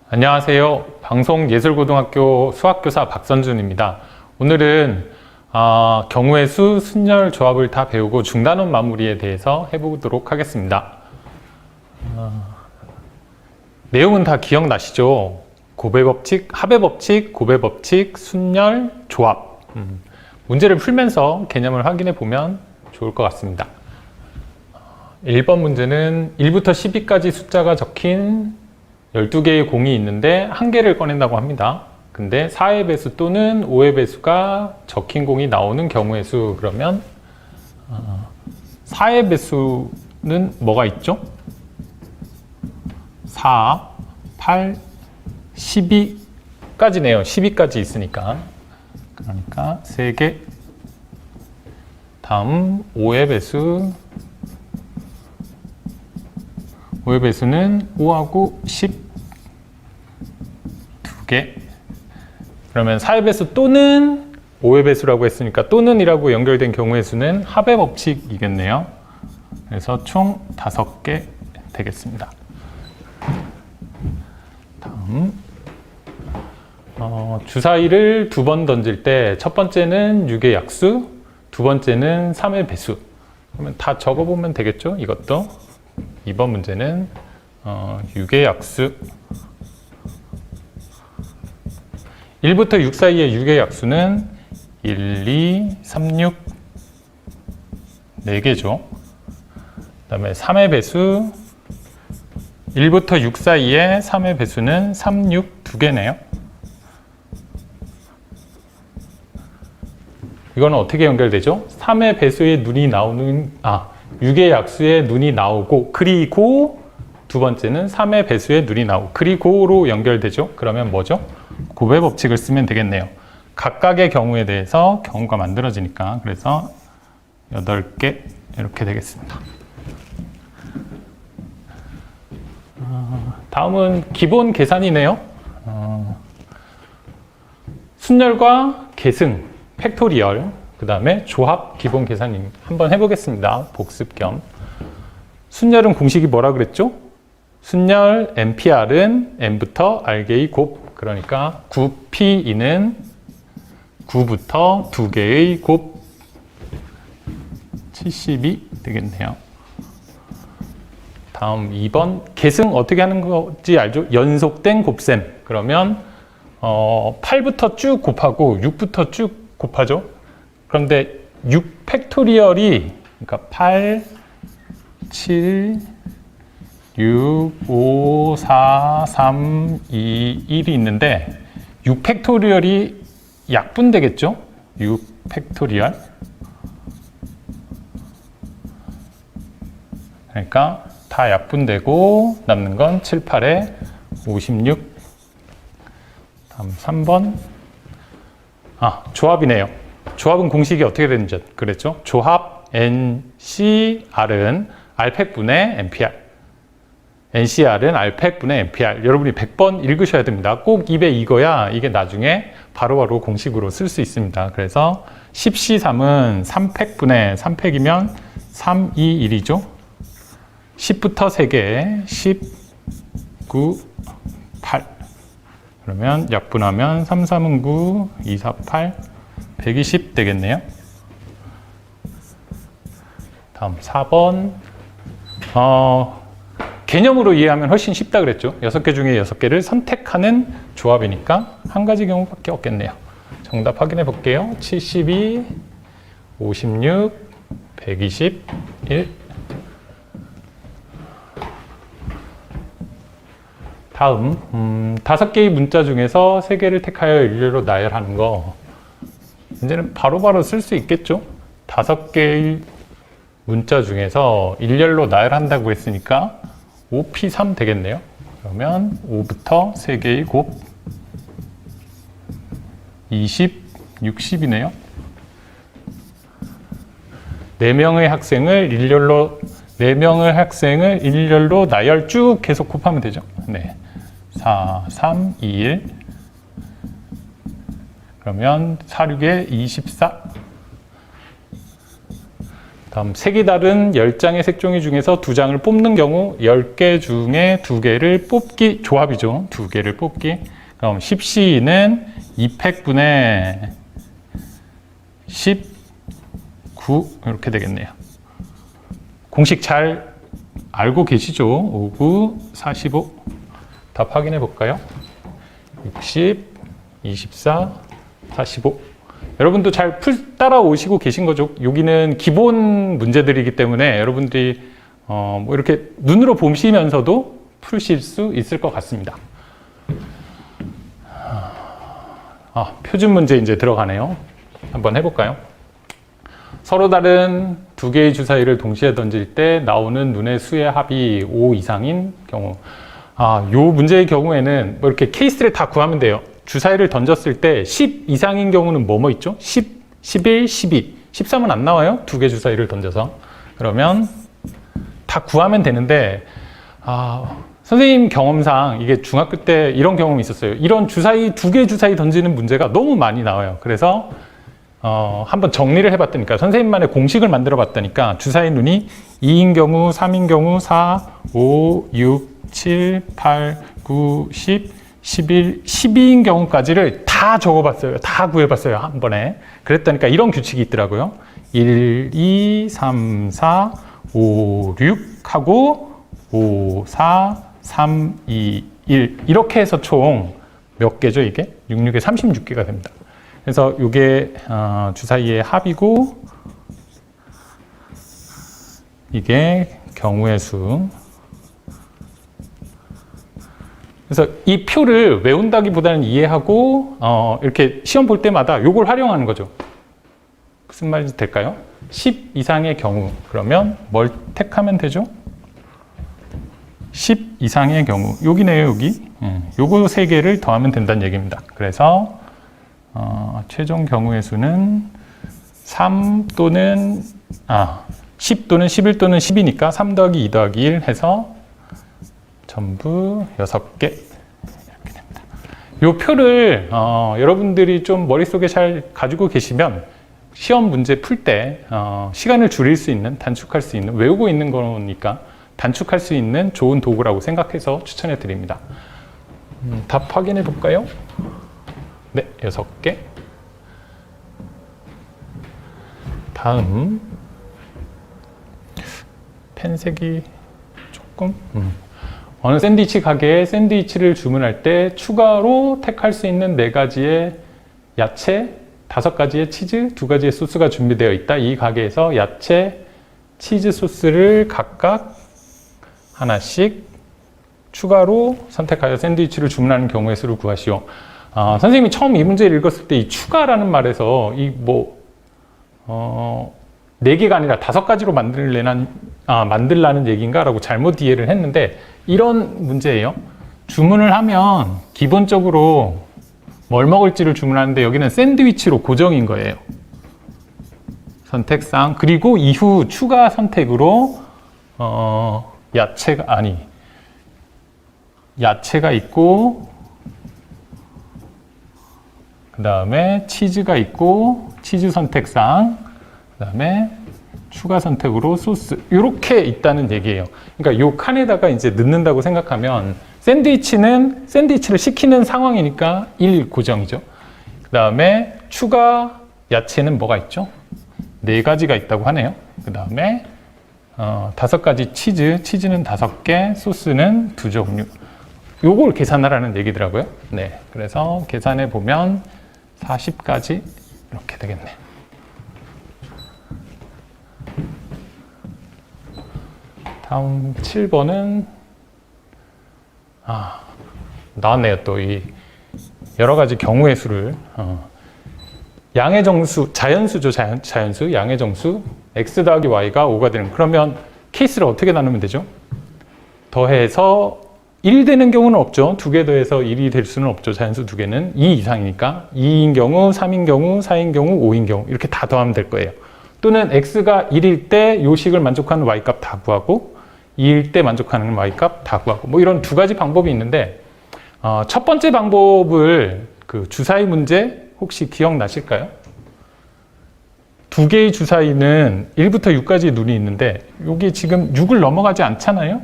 안녕하세요. 방송예술고등학교 수학교사 박선준입니다. 오늘은 경우의 수, 순열 조합을 다 배우고 중단원 마무리에 대해서 해보도록 하겠습니다. 내용은 다 기억나시죠? 고배법칙, 합의법칙, 고배법칙, 순열, 조합. 문제를 풀면서 개념을 확인해 보면 좋을 것 같습니다. 1번 문제는 1부터 12까지 숫자가 적힌 12개의 공이 있는데 한 개를 꺼낸다고 합니다. 근데 4의 배수 또는 5의 배수가 적힌 공이 나오는 경우의 수. 그러면 4의 배수는 뭐가 있죠? 4, 8, 12까지네요. 12까지 있으니까. 그러니까 3개. 다음 5의 배수. 5의 배수는 5하고 10 2개. 그러면 4의 배수 또는 5의 배수라고 했으니까 또는 이라고 연결된 경우의 수는 합의 법칙이겠네요. 그래서 총 5개 되겠습니다. 다음 주사위를 2번 던질 때 첫 번째는 6의 약수, 두 번째는 3의 배수. 그러면 다 적어보면 되겠죠? 이것도. 2번 문제는 6의 약수, 1부터 6 사이의 6의 약수는 1, 2, 3, 6 4개죠. 그 다음에 3의 배수, 1부터 6 사이의 3의 배수는 3, 6 2개네요. 이거는 어떻게 연결되죠? 3의 배수에 눈이 나오는 6의 약수에 눈이 나오고, 그리고 두 번째는 3의 배수에 눈이 나오고, 그리고로 연결되죠. 그러면 뭐죠? 고배 법칙을 쓰면 되겠네요. 각각의 경우에 대해서 경우가 만들어지니까. 그래서 8개 이렇게 되겠습니다. 다음은 기본 계산이네요. 순열과 계승, 팩토리얼, 그 다음에 조합 기본 계산 한번 해보겠습니다. 복습 겸. 순열은 공식이 뭐라 그랬죠? 순열 NPR은 N부터 R개의 곱. 그러니까 9P2는 9부터 2개의 곱 72 되겠네요. 다음 2번. 계승 어떻게 하는 건지 알죠? 연속된 곱셈. 그러면 8부터 쭉 곱하고 6부터 쭉 곱하죠. 그런데 6 팩토리얼이, 그러니까 8, 7, 6, 5, 4, 3, 2, 1이 있는데 6 팩토리얼이 약분되겠죠? 6 팩토리얼. 그러니까 다 약분되고 남는 건 7, 8에 56. 다음 3번. 조합이네요. 조합은 공식이 어떻게 되는지 그랬죠? 조합 NCR은 R팩분의 NPR. NCR은 R팩분의 NPR. 여러분이 100번 읽으셔야 됩니다. 꼭 입에 익어야 이게 나중에 바로바로 공식으로 쓸 수 있습니다. 그래서 10C3은 3팩분의 3팩이면 3, 2, 1이죠. 10부터 3개, 10, 9, 8. 그러면 약분하면 3, 3은 9, 2, 4, 8, 120 되겠네요. 다음 4번. 개념으로 이해하면 훨씬 쉽다 그랬죠. 6개 중에 6개를 선택하는 조합이니까 한 가지 경우밖에 없겠네요. 정답 확인해 볼게요. 72, 56, 121. 다음 5개의 문자 중에서 3개를 택하여 일렬로 나열하는 거. 이제는 바로바로 쓸 수 있겠죠. 5개의 문자 중에서 일렬로 나열한다고 했으니까 5P3 되겠네요. 그러면 5부터 3개의 곱 20, 60이네요. 4명의 학생을 일렬로 나열 쭉 계속 곱하면 되죠. 네. 4, 3, 2, 1. 그러면 4, 6에 24. 다음 색이 다른 10장의 색종이 중에서 2장을 뽑는 경우 10개 중에 2개를 뽑기, 조합이죠. 2개를 뽑기. 그럼 10C는 2팩분의 19 이렇게 되겠네요. 공식 잘 알고 계시죠? 5, 9, 45. 답 확인해 볼까요? 60, 24, 45. 여러분도 잘 따라오시고 계신 거죠? 여기는 기본 문제들이기 때문에 여러분들이 뭐 이렇게 눈으로 보시면서도 푸실 수 있을 것 같습니다. 표준 문제 이제 들어가네요. 한번 해볼까요? 서로 다른 2개의 주사위를 동시에 던질 때 나오는 눈의 수의 합이 5 이상인 경우. 요 문제의 경우에는 뭐 이렇게 케이스를 다 구하면 돼요. 주사위를 던졌을 때 10 이상인 경우는 뭐 있죠? 10, 11, 12. 13은 안 나와요? 2개 주사위를 던져서. 그러면 다 구하면 되는데, 선생님 경험상 이게 중학교 때 이런 경험이 있었어요. 이런 주사위, 2개 주사위 던지는 문제가 너무 많이 나와요. 그래서 한번 정리를 해봤다니까, 선생님만의 공식을 만들어 봤다니까, 주사위 눈이 2인 경우, 3인 경우, 4, 5, 6, 7, 8, 9, 10, 11, 12인 경우까지를 다 적어봤어요. 다 구해봤어요. 한 번에. 그랬다니까 이런 규칙이 있더라고요. 1, 2, 3, 4, 5, 6 하고 5, 4, 3, 2, 1 이렇게 해서 총 몇 개죠 이게? 6, 6에 36개가 됩니다. 그래서 이게 주사위의 합이고 이게 경우의 수. 그래서 이 표를 외운다기보다는 이해하고 이렇게 시험 볼 때마다 이걸 활용하는 거죠. 무슨 말인지 될까요? 10 이상의 경우 그러면 뭘 택하면 되죠? 10 이상의 경우 여기네요. 여기 요거 3개를 더하면 된다는 얘기입니다. 그래서 최종 경우의 수는 3 또는 10 또는 11 또는 10이니까 3 더하기 2 더하기 1 해서 전부 6개 이렇게 됩니다. 이 표를 여러분들이 좀 머릿속에 잘 가지고 계시면 시험 문제 풀 때 시간을 줄일 수 있는, 단축할 수 있는, 외우고 있는 거니까 단축할 수 있는 좋은 도구라고 생각해서 추천해 드립니다. 답 확인해 볼까요? 네, 6개. 다음 펜색이 조금 어느 샌드위치 가게에 샌드위치를 주문할 때 추가로 택할 수 있는 4가지의 야채, 5가지의 치즈, 2가지의 소스가 준비되어 있다. 이 가게에서 야채, 치즈 소스를 각각 하나씩 추가로 선택하여 샌드위치를 주문하는 경우의 수를 구하시오. 선생님이 처음 이 문제를 읽었을 때 이 추가라는 말에서 4개가 아니라 5가지로 만들라는 얘기인가? 라고 잘못 이해를 했는데 이런 문제예요. 주문을 하면 기본적으로 뭘 먹을지를 주문하는데 여기는 샌드위치로 고정인 거예요. 선택상. 그리고 이후 추가 선택으로 야채가 있고 그 다음에 치즈가 있고 치즈 선택상 그 다음에 추가 선택으로 소스 이렇게 있다는 얘기예요. 그러니까 요 칸에다가 이제 넣는다고 생각하면 샌드위치를 시키는 상황이니까 1 고정이죠. 그 다음에 추가 야채는 뭐가 있죠? 4가지가 있다고 하네요. 그 다음에 5가지 치즈는 5개, 소스는 2종류. 요걸 계산하라는 얘기더라고요. 네, 그래서 계산해 보면 40가지 이렇게 되겠네. 다음 7번은 나왔네요. 또 이 여러 가지 경우의 수를 양의 정수, 자연수죠. 자연수, 양의 정수 x 더하기 y가 5가 되는. 그러면 케이스를 어떻게 나누면 되죠? 더해서 1 되는 경우는 없죠. 2개 더해서 1이 될 수는 없죠. 자연수 2개는 2 이상이니까 2인 경우, 3인 경우, 4인 경우, 5인 경우 이렇게 다 더하면 될 거예요. 또는 x가 1일 때 요식을 만족하는 y값 다 구하고 2일 때 만족하는 y값 다 구하고 뭐 이런 2가지 방법이 있는데 첫 번째 방법을 그 주사위 문제 혹시 기억나실까요? 두 개의 주사위는 1부터 6까지 눈이 있는데 여기 지금 6을 넘어가지 않잖아요.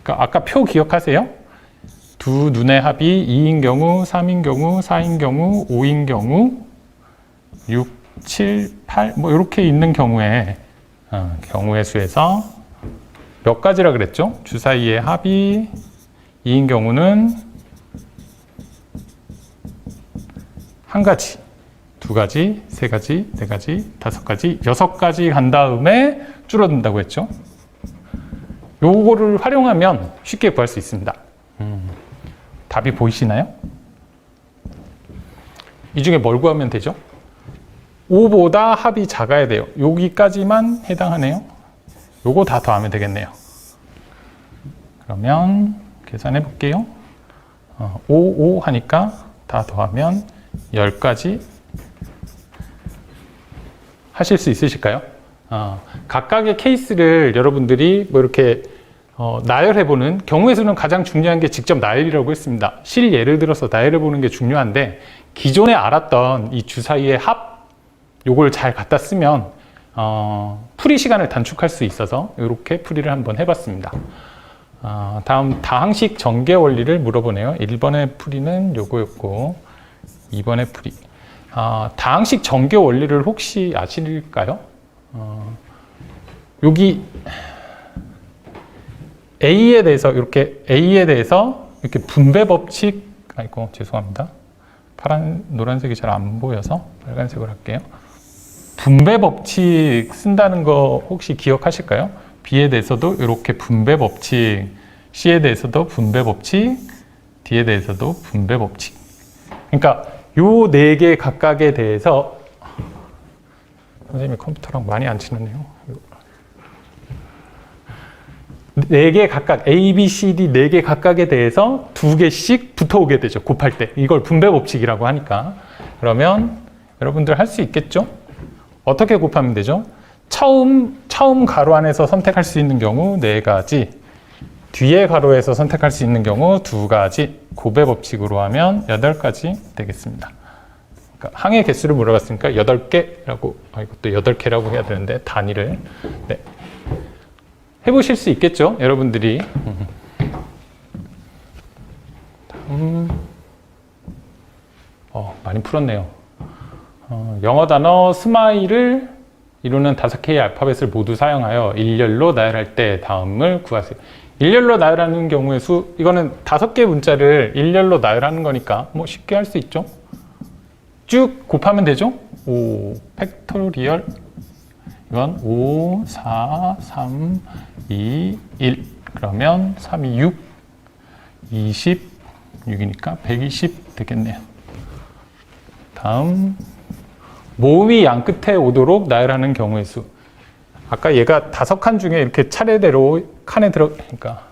그러니까 아까 표 기억하세요? 두 눈의 합이 2인 경우, 3인 경우, 4인 경우, 5인 경우, 6, 7, 8 뭐 이렇게 있는 경우에 경우의 수에서 몇 가지라 그랬죠? 주사위의 합이 2인 경우는 한 가지, 두 가지, 세 가지, 네 가지, 다섯 가지, 여섯 가지 간 다음에 줄어든다고 했죠. 요거를 활용하면 쉽게 구할 수 있습니다. 답이 보이시나요? 이 중에 뭘 구하면 되죠? 5보다 합이 작아야 돼요. 여기까지만 해당하네요. 요거 다 더하면 되겠네요. 그러면 계산해 볼게요. 5, 5 하니까 다 더하면 10가지 하실 수 있으실까요? 각각의 케이스를 여러분들이 뭐 이렇게 나열해보는 경우의 수는 가장 중요한 게 직접 나열이라고 했습니다. 실예를 들어서 나열해보는 게 중요한데 기존에 알았던 이 주사위의 합 요걸 잘 갖다 쓰면 풀이 시간을 단축할 수 있어서 이렇게 풀이를 한번 해봤습니다. 다음 다항식 전개 원리를 물어보네요. 1번의 풀이는 요거였고 2번의 풀이 다항식 전개 원리를 혹시 아실까요? 여기 A에 대해서 이렇게 분배 법칙 아이고 죄송합니다. 노란색이 잘 안 보여서 빨간색으로 할게요. 분배 법칙 쓴다는 거 혹시 기억하실까요? B에 대해서도 이렇게 분배 법칙, C에 대해서도 분배 법칙, D에 대해서도 분배 법칙. 그러니까 요 네 개 각각에 대해서 선생님이 컴퓨터랑 많이 안 친하네요. 네 개 각각 A, B, C, D 네 개 각각에 대해서 두 개씩 붙어오게 되죠. 곱할 때. 이걸 분배 법칙이라고 하니까. 그러면 여러분들 할 수 있겠죠? 어떻게 곱하면 되죠? 처음 가로 안에서 선택할 수 있는 경우 4가지, 뒤에 가로에서 선택할 수 있는 경우 2가지, 곱의 법칙으로 하면 8가지 되겠습니다. 그러니까 항의 개수를 물어봤으니까 8개라고, 이것도 8개라고 해야 되는데 단위를 네. 해보실 수 있겠죠? 여러분들이. 많이 풀었네요. 영어 단어 스마일을 이루는 5개의 알파벳을 모두 사용하여 일렬로 나열할 때 다음을 구하세요. 일렬로 나열하는 경우의 수, 이거는 5개의 문자를 일렬로 나열하는 거니까 뭐 쉽게 할 수 있죠. 쭉 곱하면 되죠. 5 팩토리얼 이건 5, 4, 3, 2, 1 그러면 3, 2, 6 26이니까 120 되겠네요. 다음 모음이 양 끝에 오도록 나열하는 경우의 수. 아까 얘가 5칸 중에 이렇게 차례대로 칸에 그러니까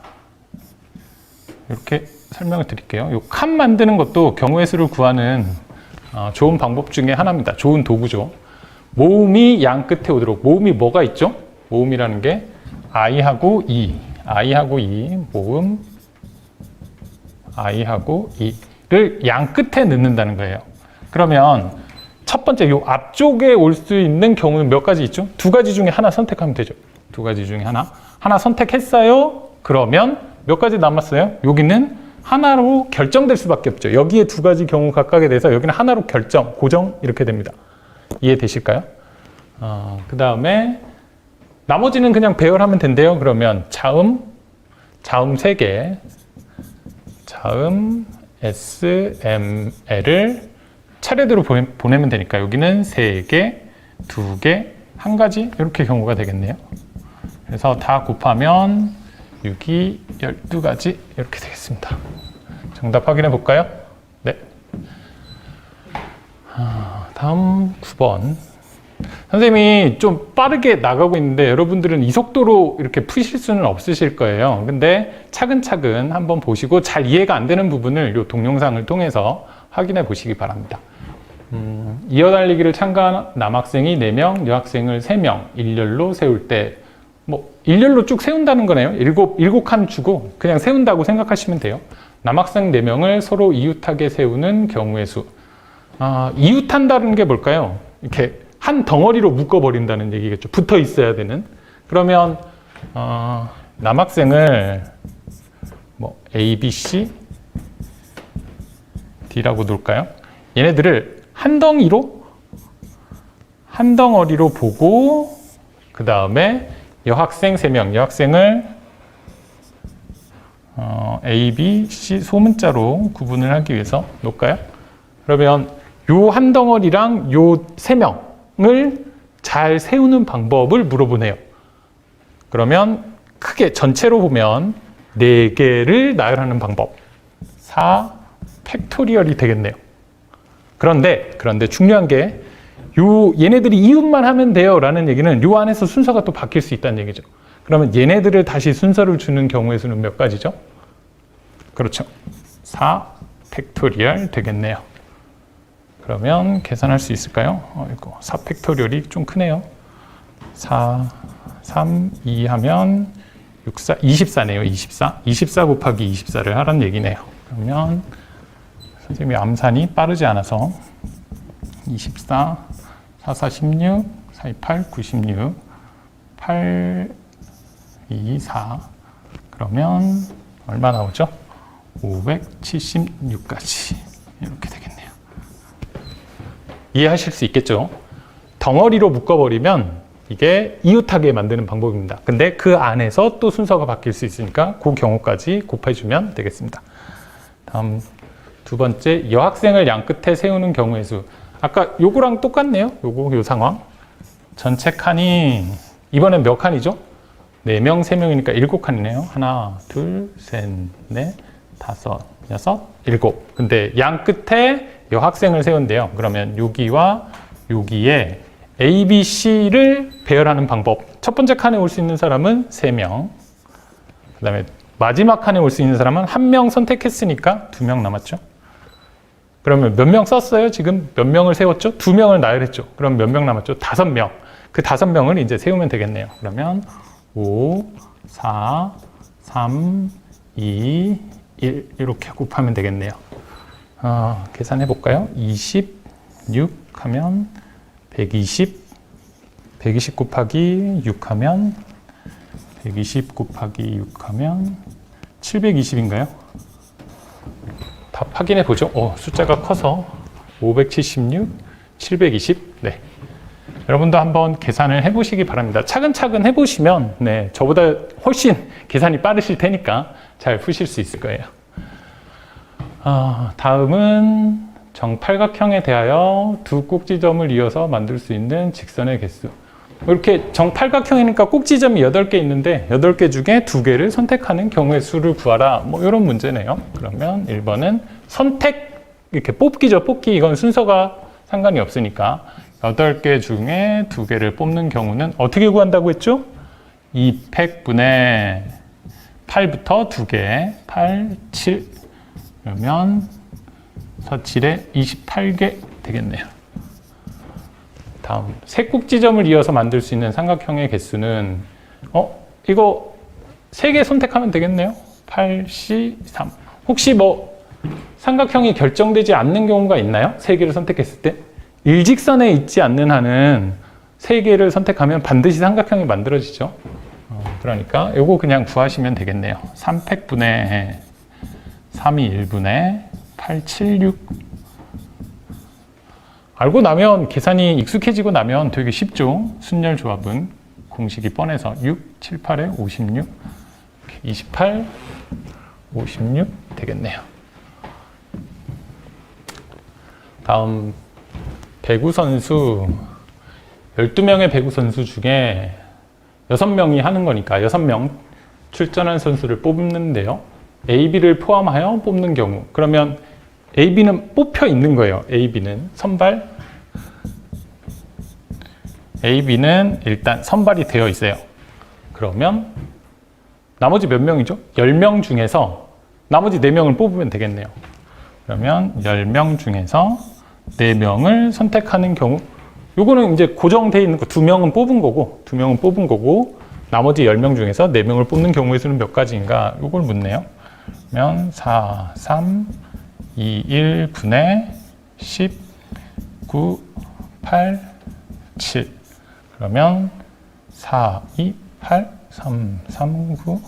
이렇게 설명을 드릴게요. 이 칸 만드는 것도 경우의 수를 구하는 좋은 방법 중에 하나입니다. 좋은 도구죠. 모음이 양 끝에 오도록. 모음이 뭐가 있죠? 모음이라는 게 I하고 E, I하고 E, 모음 I하고 E를 양 끝에 넣는다는 거예요. 그러면 첫 번째 요 앞쪽에 올 수 있는 경우는 몇 가지 있죠? 2가지 중에 하나 선택하면 되죠. 2가지 중에 하나 선택했어요. 그러면 몇 가지 남았어요? 여기는 하나로 결정될 수밖에 없죠. 여기에 2가지 경우 각각에 대해서 여기는 하나로 고정 이렇게 됩니다. 이해되실까요? 그 다음에 나머지는 그냥 배열하면 된대요. 그러면 자음 3개, 자음 S, M, L을 차례대로 보내면 되니까 여기는 3개, 2개, 1가지 이렇게 경우가 되겠네요. 그래서 다 곱하면 6이 12가지 이렇게 되겠습니다. 정답 확인해 볼까요? 네. 다음 9번. 선생님이 좀 빠르게 나가고 있는데 여러분들은 이 속도로 이렇게 푸실 수는 없으실 거예요. 근데 차근차근 한번 보시고 잘 이해가 안 되는 부분을 이 동영상을 통해서 확인해 보시기 바랍니다. 이어달리기를 참가한 남학생이 4명, 여학생을 3명 일렬로 세울 때 뭐 일렬로 쭉 세운다는 거네요. 7칸 주고 그냥 세운다고 생각하시면 돼요. 남학생 4명을 서로 이웃하게 세우는 경우의 수. 이웃한다는 게 뭘까요? 이렇게 한 덩어리로 묶어버린다는 얘기겠죠. 붙어 있어야 되는. 그러면 남학생을 뭐 A, B, C, D라고 놓을까요? 얘네들을 한 덩어리로 보고 그 다음에 여학생 3명, 여학생을 A, B, C 소문자로 구분을 하기 위해서 놓을까요? 그러면 요 한 덩어리랑 요 3명을 잘 세우는 방법을 물어보네요. 그러면 크게 전체로 보면 4개를 나열하는 방법 4 팩토리얼이 되겠네요. 그런데 중요한 게 얘네들이 이웃만 하면 돼요 라는 얘기는 요 안에서 순서가 또 바뀔 수 있다는 얘기죠. 그러면 얘네들을 다시 순서를 주는 경우의 수는 몇 가지죠? 그렇죠. 4 팩토리얼 되겠네요. 그러면 계산할 수 있을까요? 이거 4 팩토리얼이 좀 크네요. 4, 3, 2 하면 6, 4, 24네요. 24. 24 곱하기 24를 하라는 얘기네요. 그러면 선생님이 암산이 빠르지 않아서 24, 4, 4, 16, 4, 2, 8, 96, 8, 2, 4 그러면 얼마 나오죠? 576까지 이렇게 되겠네요. 이해하실 수 있겠죠? 덩어리로 묶어버리면 이게 이웃하게 만드는 방법입니다. 근데 그 안에서 또 순서가 바뀔 수 있으니까 그 경우까지 곱해주면 되겠습니다. 다음 두 번째, 여학생을 양 끝에 세우는 경우의 수. 아까 요거랑 똑같네요. 요 상황. 전체 칸이 이번엔 몇 칸이죠? 4명, 3명이니까 7칸이네요. 하나, 둘, 셋, 넷, 다섯, 여섯, 일곱. 근데 양 끝에 여학생을 세운대요. 그러면 여기와 여기에 A, B, C를 배열하는 방법. 첫 번째 칸에 올 수 있는 사람은 3명. 그 다음에 마지막 칸에 올 수 있는 사람은 1명 선택했으니까 2명 남았죠. 그러면 몇 명 썼어요? 지금 몇 명을 세웠죠? 2명을 나열했죠. 그럼 몇 명 남았죠? 5명. 그 5명을 이제 세우면 되겠네요. 그러면 5, 4, 3, 2, 1 이렇게 곱하면 되겠네요. 계산해 볼까요? 26 하면 120 곱하기 6 하면 120 곱하기 6 하면 720인가요? 답 확인해 보죠. 숫자가 커서 576, 720. 네. 여러분도 한번 계산을 해보시기 바랍니다. 차근차근 해보시면 저보다 훨씬 계산이 빠르실 테니까 잘 푸실 수 있을 거예요. 다음은 정팔각형에 대하여 두 꼭지점을 이어서 만들 수 있는 직선의 개수. 이렇게 정팔각형이니까 꼭지점이 8개 있는데 8개 중에 2개를 선택하는 경우의 수를 구하라. 뭐 이런 문제네요. 그러면 1번은 선택, 이렇게 뽑기죠. 뽑기. 이건 순서가 상관이 없으니까 8개 중에 2개를 뽑는 경우는 어떻게 구한다고 했죠? 2팩분의 8부터 2개, 8, 7 그러면 4, 7에 28개 되겠네요. 다음, 세 꼭지점을 이어서 만들 수 있는 삼각형의 개수는 이거 3개 선택하면 되겠네요. 8, C, 3. 혹시 뭐 삼각형이 결정되지 않는 경우가 있나요? 3개를 선택했을 때? 일직선에 있지 않는 한은 3개를 선택하면 반드시 삼각형이 만들어지죠. 그러니까 이거 그냥 구하시면 되겠네요. 3팩분의 3이 1분의 8, 7, 6. 알고 나면 계산이 익숙해지고 나면 되게 쉽죠. 순열 조합은 공식이 뻔해서 6, 7, 8에 56, 28, 56 되겠네요. 다음 배구 선수 12명의 배구 선수 중에 6명이 하는 거니까 6명 출전한 선수를 뽑는데요. A, B를 포함하여 뽑는 경우 그러면 A, B는 뽑혀 있는 거예요. A, B는 선발 A, B는 일단 선발이 되어 있어요. 그러면 나머지 몇 명이죠? 10명 중에서 나머지 4명을 뽑으면 되겠네요. 그러면 10명 중에서 4명을 선택하는 경우 요거는 이제 고정되어 있는 거 2명은 뽑은 거고 나머지 10명 중에서 4명을 뽑는 경우의 수는 몇 가지인가 요걸 묻네요. 그러면 4, 3, 2, 1 분의 10, 9, 8, 7. 그러면 4, 2, 8, 3, 3, 9,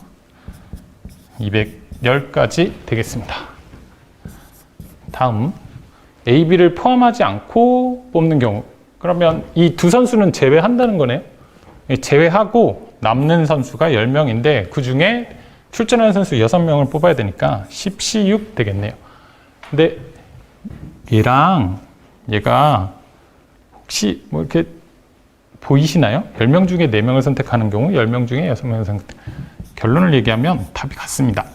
210까지 되겠습니다. 다음, A, B를 포함하지 않고 뽑는 경우. 그러면 이 두 선수는 제외한다는 거네요. 제외하고 남는 선수가 10명인데 그 중에 출전하는 선수 6명을 뽑아야 되니까 10C6 되겠네요. 근데 얘랑 얘가 혹시 뭐 이렇게 보이시나요? 10명 중에 4명을 선택하는 경우 10명 중에 6명을 선택. 결론을 얘기하면 답이 같습니다.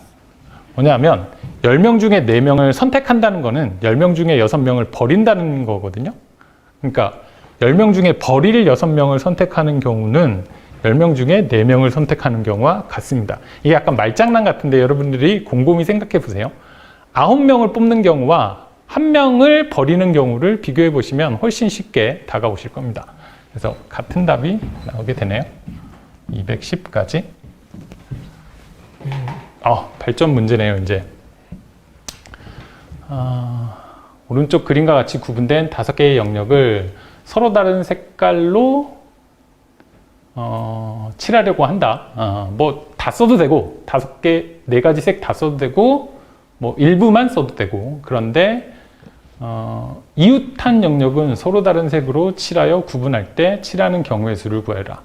뭐냐면 10명 중에 4명을 선택한다는 거는 10명 중에 6명을 버린다는 거거든요. 그러니까 10명 중에 버릴 6명을 선택하는 경우는 10명 중에 4명을 선택하는 경우와 같습니다. 이게 약간 말장난 같은데 여러분들이 곰곰이 생각해 보세요. 9명을 뽑는 경우와 1명을 버리는 경우를 비교해 보시면 훨씬 쉽게 다가오실 겁니다. 그래서 같은 답이 나오게 되네요. 210까지. 발전 문제네요, 이제. 오른쪽 그림과 같이 구분된 5개의 영역을 서로 다른 색깔로 칠하려고 한다. 뭐 다 써도 되고 5개, 4가지 색 다 써도 되고 뭐 일부만 써도 되고 그런데 이웃한 영역은 서로 다른 색으로 칠하여 구분할 때 칠하는 경우의 수를 구해라.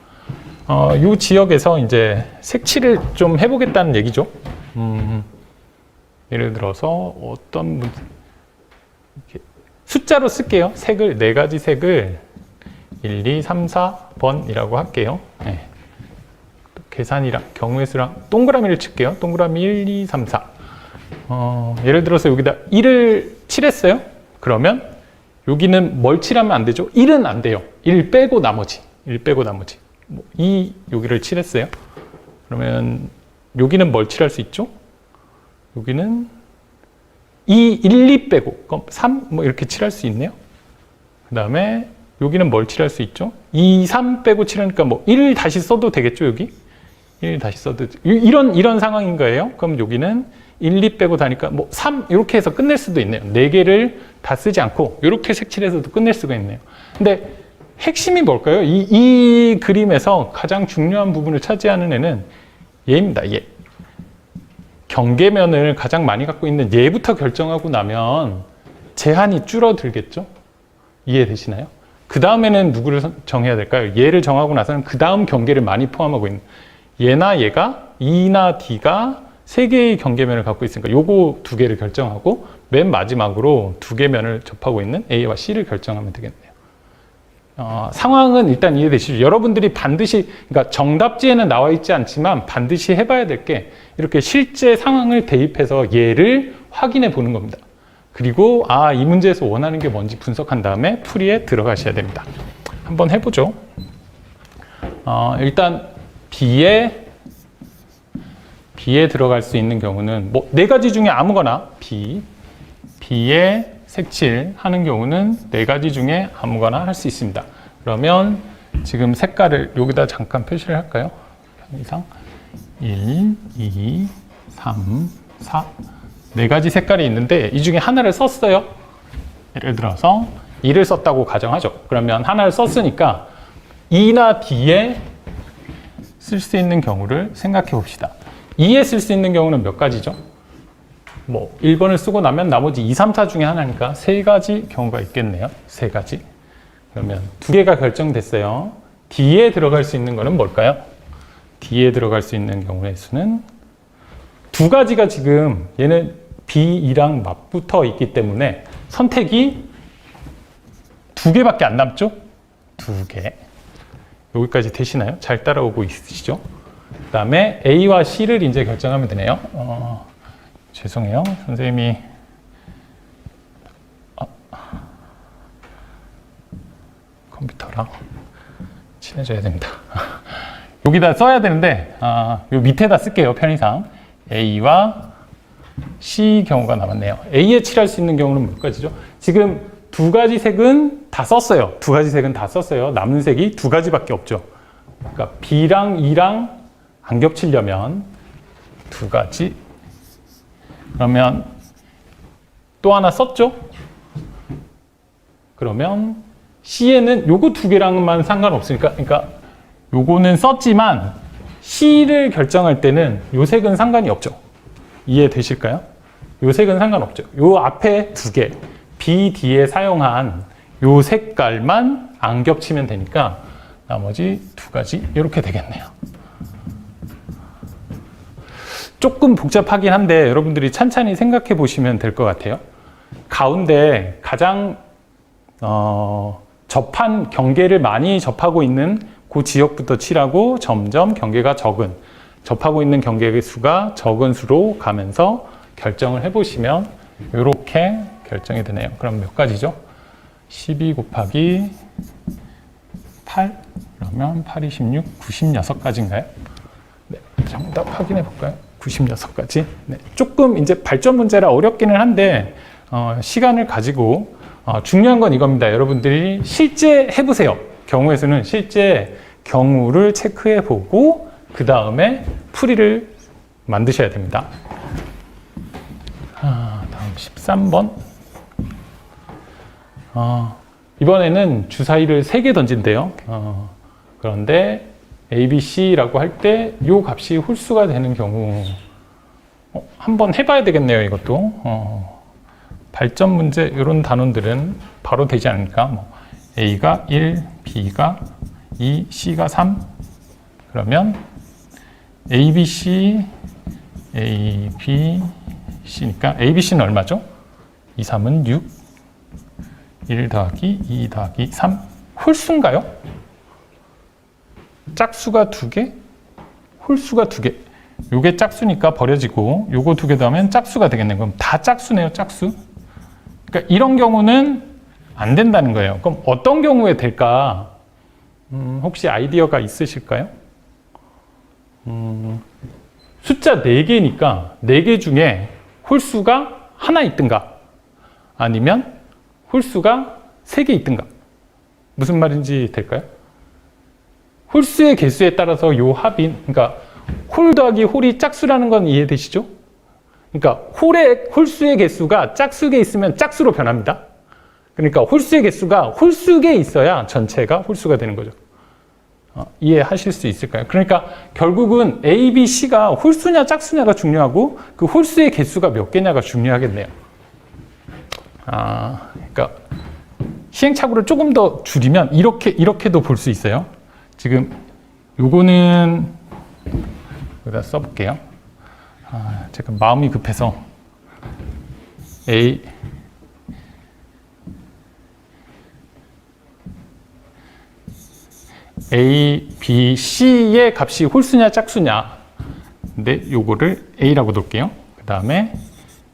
이 지역에서 이제 색칠을 좀 해보겠다는 얘기죠. 예를 들어서 어떤 문제, 숫자로 쓸게요. 색을 4가지 색을 1, 2, 3, 4번이라고 할게요. 네. 계산이랑 경우의 수랑 동그라미를 칠게요. 동그라미 1, 2, 3, 4. 예를 들어서 여기다 1을 칠했어요. 그러면 여기는 뭘 칠하면 안 되죠? 1은 안 돼요. 1 빼고 나머지. 1 빼고 나머지. 2 여기를 칠했어요. 그러면 여기는 뭘 칠할 수 있죠? 여기는 2, 1, 2 빼고 그럼 3 뭐 이렇게 칠할 수 있네요. 그 다음에 여기는 뭘 칠할 수 있죠? 2, 3 빼고 칠하니까 뭐 1 다시 써도 되겠죠, 여기? 1 다시 써도 이런 상황인 거예요. 그럼 여기는 1, 2 빼고 다니까 뭐 3 이렇게 해서 끝낼 수도 있네요. 4개를 다 쓰지 않고 이렇게 색칠해서도 끝낼 수가 있네요. 근데 핵심이 뭘까요? 이 그림에서 가장 중요한 부분을 차지하는 애는 얘입니다. 얘. 경계면을 가장 많이 갖고 있는 얘부터 결정하고 나면 제한이 줄어들겠죠? 이해되시나요? 그 다음에는 누구를 정해야 될까요? 얘를 정하고 나서는 그 다음 경계를 많이 포함하고 있는 얘나 얘가 E나 D가 3개의 경계면을 갖고 있으니까 요거 2개를 결정하고 맨 마지막으로 2개 면을 접하고 있는 A와 C를 결정하면 되겠네요. 상황은 일단 이해되시죠? 여러분들이 반드시, 그러니까 정답지에는 나와 있지 않지만 반드시 해봐야 될 게 이렇게 실제 상황을 대입해서 얘를 확인해 보는 겁니다. 그리고 이 문제에서 원하는 게 뭔지 분석한 다음에 풀이에 들어가셔야 됩니다. 한번 해보죠. 일단 B에 들어갈 수 있는 경우는 뭐 4가지 중에 아무거나 B에 색칠 하는 경우는 4가지 중에 아무거나 할 수 있습니다. 그러면 지금 색깔을 여기다 잠깐 표시를 할까요? 편의상 1, 2, 3, 4 4가지 색깔이 있는데 이 중에 하나를 썼어요. 예를 들어서 2를 썼다고 가정하죠. 그러면 하나를 썼으니까 E나 D에 쓸 수 있는 경우를 생각해 봅시다. E에 쓸 수 있는 경우는 몇 가지죠? 뭐 1번을 쓰고 나면 나머지 2, 3, 4 중에 하나니까 3가지 경우가 있겠네요. 3가지. 그러면 2개가 결정됐어요. D에 들어갈 수 있는 거는 뭘까요? D에 들어갈 수 있는 경우의 수는 2가지가 지금 얘는 B랑 맞붙어 있기 때문에 선택이 2개밖에 안 남죠? 2개. 여기까지 되시나요? 잘 따라오고 있으시죠? 그 다음에 A와 C를 이제 결정하면 되네요. 죄송해요. 선생님이 컴퓨터랑 친해져야 됩니다. 여기다 써야 되는데 요 밑에다 쓸게요. 편의상. A와 C 경우가 남았네요. A에 칠할 수 있는 경우는 몇 가지죠? 지금 2가지 색은 다 썼어요. 2가지 색은 다 썼어요. 남는 색이 2가지밖에 없죠. 그러니까 B랑 E랑 안 겹치려면 2가지. 그러면 또 하나 썼죠? 그러면 C에는 요거 두 개랑만 상관없으니까, 그러니까 요거는 썼지만 C를 결정할 때는 요 색은 상관이 없죠. 이해되실까요? 요 색은 상관없죠. 요 앞에 두 개, B, D에 사용한 요 색깔만 안 겹치면 되니까 나머지 두 가지 이렇게 되겠네요. 조금 복잡하긴 한데 여러분들이 찬찬히 생각해 보시면 될 것 같아요. 가운데 가장 접한 경계를 많이 접하고 있는 그 지역부터 칠하고 점점 경계가 적은, 접하고 있는 경계의 수가 적은 수로 가면서 결정을 해보시면 이렇게 결정이 되네요. 그럼 몇 가지죠? 12 곱하기 8, 그러면 8, 26, 96가지인가요? 네, 정답 확인해 볼까요? 96가지. 네, 조금 이제 발전 문제라 어렵기는 한데 시간을 가지고 중요한 건 이겁니다. 여러분들이 실제 해보세요. 경우의 수는 실제 경우를 체크해 보고 그 다음에 풀이를 만드셔야 됩니다. 다음 13번. 이번에는 주사위를 3개 던진대요. 그런데 A, B, C라고 할 때 이 값이 홀수가 되는 경우 한번 해봐야 되겠네요. 이것도 발전 문제 이런 단원들은 바로 되지 않을까. 뭐 A가 1, B가 2, C가 3 그러면 A, B, C, A, B, C니까 A, B, C는 얼마죠? 2, 3은 6 1 더하기 2 더하기 3 홀수인가요? 짝수가 2개, 홀수가 2개. 요게 짝수니까 버려지고 요거 2개 더하면 짝수가 되겠네요. 그럼 다 짝수네요, 짝수. 그러니까 이런 경우는 안 된다는 거예요. 그럼 어떤 경우에 될까? 혹시 아이디어가 있으실까요? 숫자 4개니까 4개 중에 홀수가 하나 있든가 아니면 홀수가 3개 있든가. 무슨 말인지 될까요? 홀수의 개수에 따라서 요 합인, 그러니까 홀 더하기 홀이 짝수라는 건 이해되시죠? 그러니까 홀수의 개수가 짝수에 있으면 짝수로 변합니다. 그러니까 홀수의 개수가 홀수에 있어야 전체가 홀수가 되는 거죠. 이해하실 수 있을까요? 그러니까 결국은 A, B, C가 홀수냐 짝수냐가 중요하고 그 홀수의 개수가 몇 개냐가 중요하겠네요. 그러니까 시행착오를 조금 더 줄이면 이렇게도 볼 수 있어요. 지금 요거는 여기다 써볼게요. 제가 마음이 급해서 A B, C의 값이 홀수냐 짝수냐. 근데 요거를 A라고 놓을게요. 그 다음에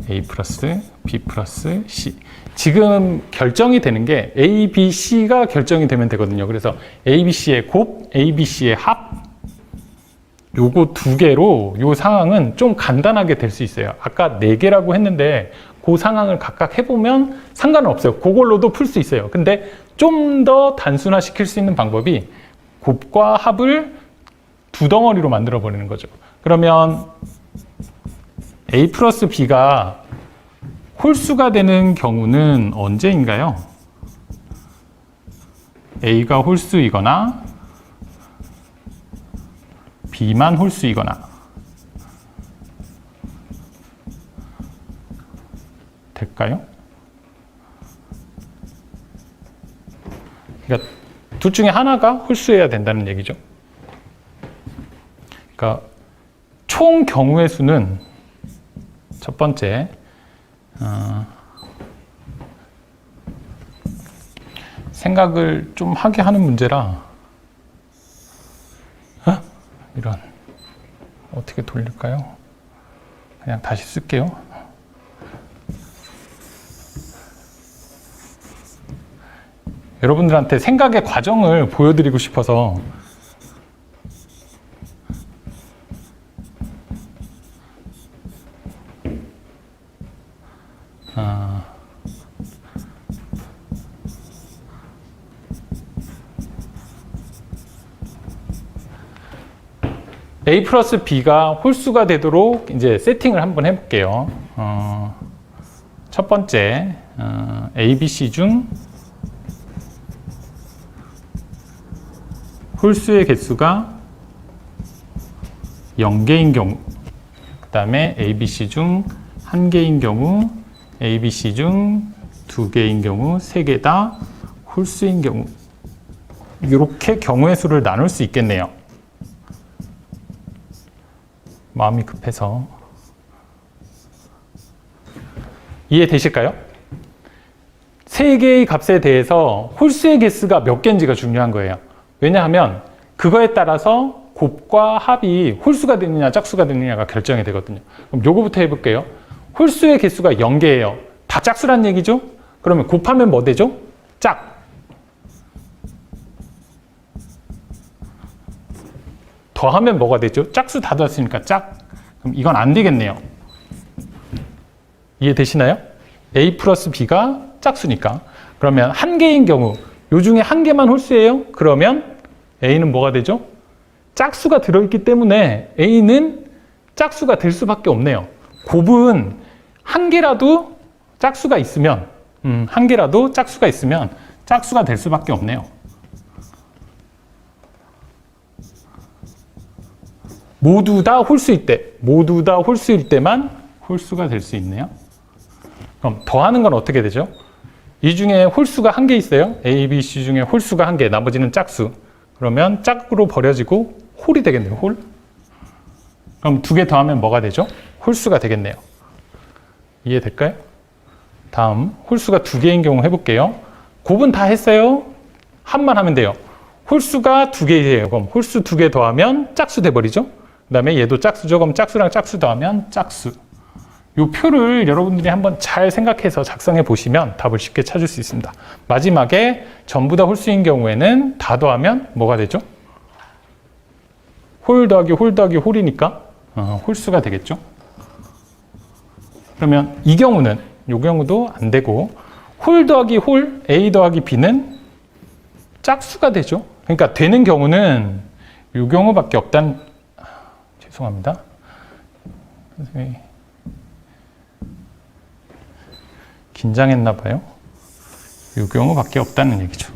A 플러스 B 플러스 C. 지금 결정이 되는 게 A, B, C가 결정이 되면 되거든요. 그래서 A, B, C의 곱, A, B, C의 합 요거 2개로 요 상황은 좀 간단하게 될 수 있어요. 아까 4개라고 했는데 그 상황을 각각 해보면 상관은 없어요. 그걸로도 풀 수 있어요. 근데 좀 더 단순화 시킬 수 있는 방법이 곱과 합을 2덩어리로 만들어 버리는 거죠. 그러면 A 플러스 B가 홀수가 되는 경우는 언제인가요? A가 홀수이거나 B만 홀수이거나 될까요? 그러니까 둘 중에 하나가 홀수여야 된다는 얘기죠. 그러니까 총 경우의 수는 첫 번째 생각을 좀 하게 하는 문제라 이런 어떻게 돌릴까요? 그냥 다시 쓸게요. 여러분들한테 생각의 과정을 보여드리고 싶어서 A 플러스 B가 홀수가 되도록 이제 세팅을 한번 해볼게요. 첫 번째, A, B, C 중 홀수의 개수가 0개인 경우, 그 다음에 ABC 중 1개인 경우, ABC 중 2개인 경우, 3개다 홀수인 경우, 이렇게 경우의 수를 나눌 수 있겠네요. 마음이 급해서. 이해되실까요? 3개의 값에 대해서 홀수의 개수가 몇 개인지가 중요한 거예요. 왜냐하면 그거에 따라서 곱과 합이 홀수가 되느냐 짝수가 되느냐가 결정이 되거든요. 그럼 요거부터 해볼게요. 홀수의 개수가 0개예요. 다 짝수란 얘기죠? 그러면 곱하면 뭐 되죠? 짝. 더하면 뭐가 되죠? 짝수 다 더했으니까 짝. 그럼 이건 안 되겠네요. 이해되시나요? A 플러스 B가 짝수니까. 그러면 1개인 경우, 요 중에 1개만 홀수예요? 그러면 A는 뭐가 되죠? 짝수가 들어있기 때문에 A는 짝수가 될 수밖에 없네요. 곱은 1개라도 짝수가 있으면, 1개라도 짝수가 있으면 짝수가 될 수밖에 없네요. 모두 다 홀수일 때, 모두 다 홀수일 때만 홀수가 될 수 있네요. 그럼 더하는 건 어떻게 되죠? 이 중에 홀수가 1개 있어요. A, B, C 중에 홀수가 1개, 나머지는 짝수. 그러면 짝으로 버려지고 홀이 되겠네요. 홀. 그럼 2개 더하면 뭐가 되죠? 홀수가 되겠네요. 이해될까요? 다음 홀수가 2개인 경우 해볼게요. 곱은 다 했어요. 합만 하면 돼요. 홀수가 2개예요. 그럼 홀수 2개 더하면 짝수 돼버리죠. 그 다음에 얘도 짝수죠. 그럼 짝수랑 짝수 더하면 짝수. 이 표를 여러분들이 한번 잘 생각해서 작성해 보시면 답을 쉽게 찾을 수 있습니다. 마지막에 전부 다 홀수인 경우에는 다 더하면 뭐가 되죠? 홀 더하기 홀 더하기 홀이니까 홀수가 되겠죠. 그러면 이 경우는, 이 경우도 안 되고, 홀 더하기 홀, A 더하기 B는 짝수가 되죠. 그러니까 되는 경우는 이 경우밖에 없다는, 죄송합니다. 선생님이 긴장했나 봐요. 이 경우밖에 없다는 얘기죠.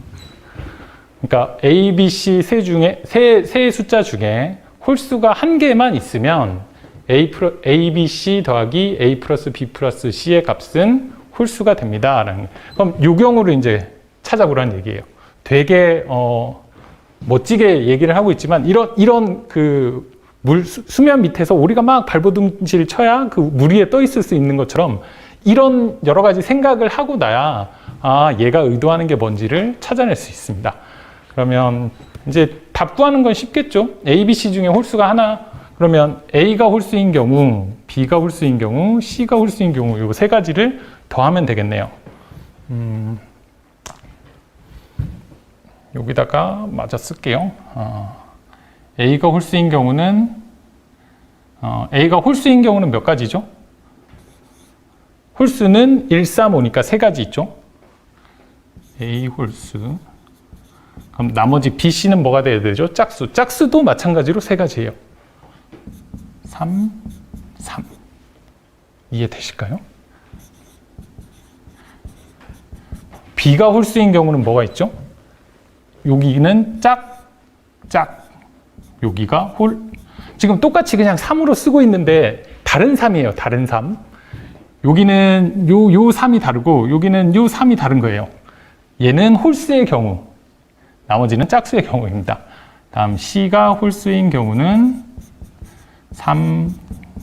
그러니까 A, B, C 세 숫자 중에 홀수가 1개만 있으면 A, B, C 더하기 A 플러스 B 플러스 C의 값은 홀수가 됩니다. 그럼 이 경우를 이제 찾아보라는 얘기예요. 되게 멋지게 얘기를 하고 있지만 이런 그 수면 밑에서 우리가 막 발버둥질 쳐야 그 물 위에 떠 있을 수 있는 것처럼 이런 여러 가지 생각을 하고 나야 얘가 의도하는 게 뭔지를 찾아낼 수 있습니다. 그러면 이제 답 구하는 건 쉽겠죠. A, B, C 중에 홀수가 하나, 그러면 A가 홀수인 경우, B가 홀수인 경우, C가 홀수인 경우 이 세 가지를 더하면 되겠네요. 여기다가 마저 쓸게요. A가 홀수인 경우는 몇 가지죠? 홀수는 1, 3, 5니까 세 가지 있죠. A 홀수. 그럼 나머지 B, C는 뭐가 돼야 되죠? 짝수. 짝수도 마찬가지로 세 가지예요. 3, 3. 이해되실까요? B가 홀수인 경우는 뭐가 있죠? 여기는 짝. 여기가 홀. 지금 똑같이 그냥 3으로 쓰고 있는데 다른 3이에요. 다른 3. 여기는 요 3이 다르고 여기는 요 3이 다른 거예요. 얘는 홀수의 경우, 나머지는 짝수의 경우입니다. 다음 C가 홀수인 경우는 3,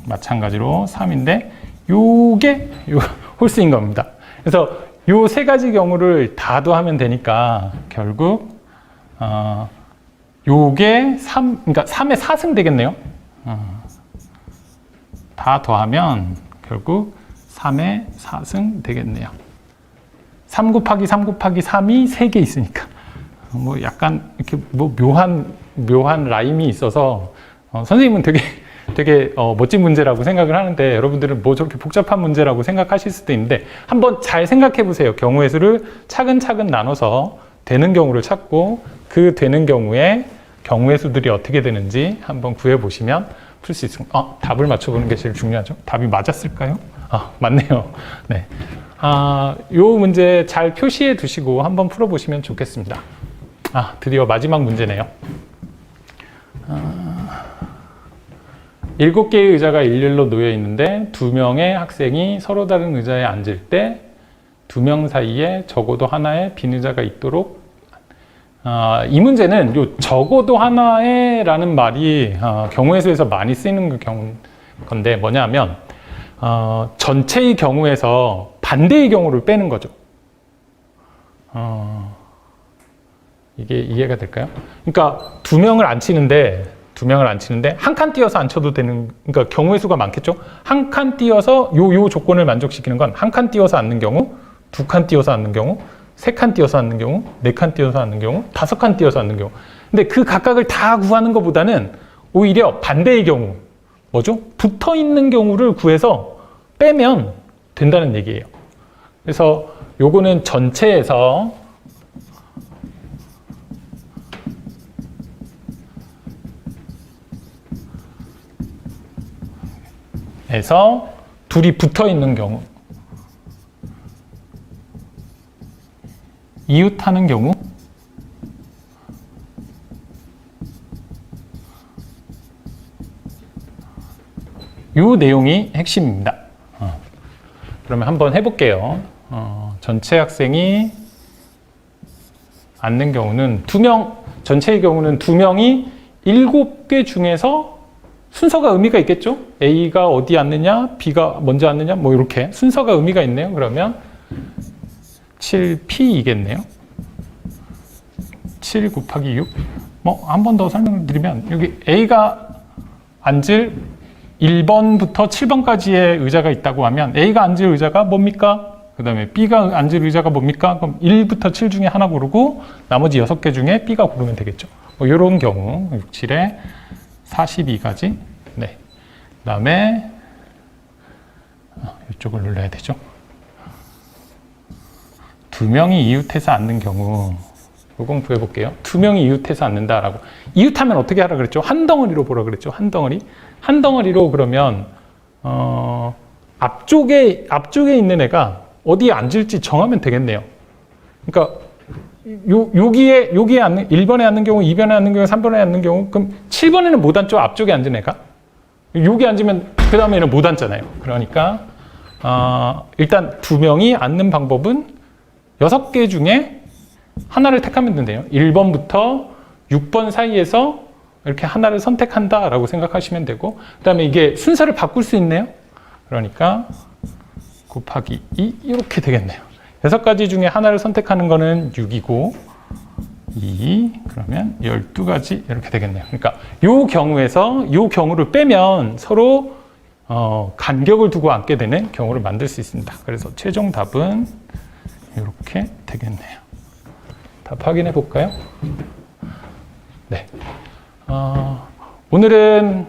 마찬가지로 3인데 요게 홀수인 겁니다. 그래서 요 세 가지 경우를 다 더하면 되니까 결국 요게 3, 그러니까 3의 4승 되겠네요. 다 더하면 결국 3의 4승 되겠네요. 3 곱하기 3 곱하기 3이 3개 있으니까. 뭐 약간 이렇게 뭐 묘한 라임이 있어서 선생님은 되게 멋진 문제라고 생각을 하는데 여러분들은 뭐 저렇게 복잡한 문제라고 생각하실 수도 있는데 한번 잘 생각해 보세요. 경우의 수를 차근차근 나눠서 되는 경우를 찾고 그 되는 경우에 경우의 수들이 어떻게 되는지 한번 구해 보시면 풀 수 있습니다. 답을 맞춰보는 게 제일 중요하죠. 답이 맞았을까요? 맞네요. 네. 요 문제 잘 표시해 두시고 한번 풀어보시면 좋겠습니다. 드디어 마지막 문제네요. 7개의 의자가 일렬로 놓여 있는데 2명의 학생이 서로 다른 의자에 앉을 때 2명 사이에 적어도 하나의 빈 의자가 있도록. 이 문제는 요 적어도 하나의 라는 말이 경우의 수에서 많이 쓰이는 건데 뭐냐면 전체의 경우에서 반대의 경우를 빼는 거죠. 이게 이해가 될까요? 그러니까 2명을 앉히는데 한 칸 띄어서 앉혀도 되는, 그러니까 경우의 수가 많겠죠? 한 칸 띄어서 요 조건을 만족시키는 건 한 칸 띄어서 앉는 경우, 2칸 띄어서 앉는 경우, 3칸 띄어서 앉는 경우, 4칸 띄어서 앉는 경우, 5칸 띄어서 앉는 경우. 근데 그 각각을 다 구하는 것보다는 오히려 반대의 경우, 뭐죠? 붙어 있는 경우를 구해서 빼면 된다는 얘기예요. 그래서 요거는 전체에서 둘이 붙어 있는 경우, 이웃하는 경우, 이 내용이 핵심입니다. 그러면 한번 해볼게요. 전체 학생이 앉는 경우는 전체의 경우는 2명이 7개 중에서 순서가 의미가 있겠죠? A가 어디 앉느냐, B가 먼저 앉느냐, 뭐 이렇게 순서가 의미가 있네요. 그러면 7P이겠네요. 7 곱하기 6. 뭐 한 번 더 설명을 드리면 여기 A가 앉을 1번부터 7번까지의 의자가 있다고 하면 A가 앉을 의자가 뭡니까? 그 다음에 B가 앉을 의자가 뭡니까? 그럼 1부터 7 중에 하나 고르고 나머지 6개 중에 B가 고르면 되겠죠. 뭐 이런 경우 6, 7에 42까지. 네. 그 다음에 이쪽을 눌러야 되죠. 2명이 이웃해서 앉는 경우, 이건 구해볼게요. 2명이 이웃해서 앉는다라고. 이웃하면 어떻게 하라 그랬죠? 한 덩어리로 보라 그랬죠? 한 덩어리. 한 덩어리로 그러면 앞쪽에 있는 애가 어디에 앉을지 정하면 되겠네요. 그러니까 여기에 앉는, 1번에 앉는 경우, 2번에 앉는 경우, 3번에 앉는 경우, 그럼 7번에는 못 앉죠? 앞쪽에 앉은 애가. 여기 앉으면 그 다음에는 못 앉잖아요. 그러니까 일단 2명이 앉는 방법은 6개 중에 하나를 택하면 된대요. 1번부터 6번 사이에서 이렇게 하나를 선택한다라고 생각하시면 되고, 그 다음에 이게 순서를 바꿀 수 있네요. 그러니까 곱하기 2 이렇게 되겠네요. 6가지 중에 하나를 선택하는 거는 6이고 2, 그러면 12가지 이렇게 되겠네요. 그러니까 이 경우에서 이 경우를 빼면 서로 간격을 두고 앉게 되는 경우를 만들 수 있습니다. 그래서 최종 답은 이렇게 되겠네요. 답 확인해 볼까요? 네. 오늘은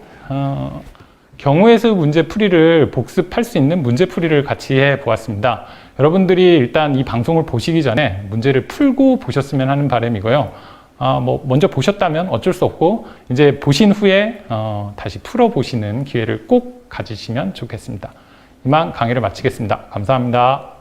경우의 수 문제 풀이를 복습할 수 있는 문제 풀이를 같이 해 보았습니다. 여러분들이 일단 이 방송을 보시기 전에 문제를 풀고 보셨으면 하는 바람이고요. 뭐 먼저 보셨다면 어쩔 수 없고, 이제 보신 후에 다시 풀어 보시는 기회를 꼭 가지시면 좋겠습니다. 이만 강의를 마치겠습니다. 감사합니다.